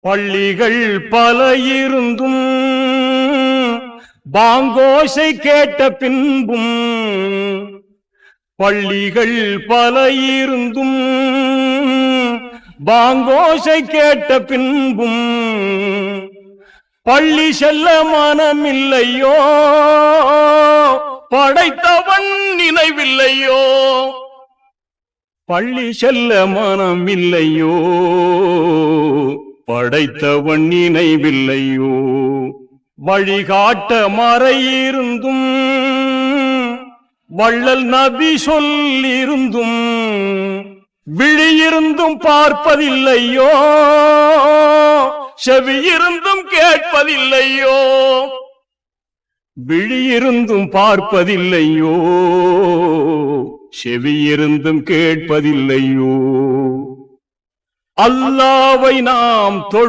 பள்ளிகள் பல இருந்தும் பாங்கோசை கேட்ட பின்பும், பள்ளிகள் பல இருந்தும் பாங்கோசை கேட்ட பின்பும், பள்ளி செல்ல மனமில்லையோ படைத்தவன் நினைவில்லையோ, பள்ளி செல்ல மனமில்லையோ படைத்தவன் நினைவில்லையோ. வழிகாட்ட மறையிருந்தும் வள்ளல் நபி சொல்லிருந்தும், விழியிருந்தும் பார்ப்பதில்லையோ செவியிருந்தும் கேட்பதில்லையோ, விழியிருந்தும் பார்ப்பதில்லையோ செவியிருந்தும் கேட்பதில்லையோ. அல்லாஹ்வை நாம்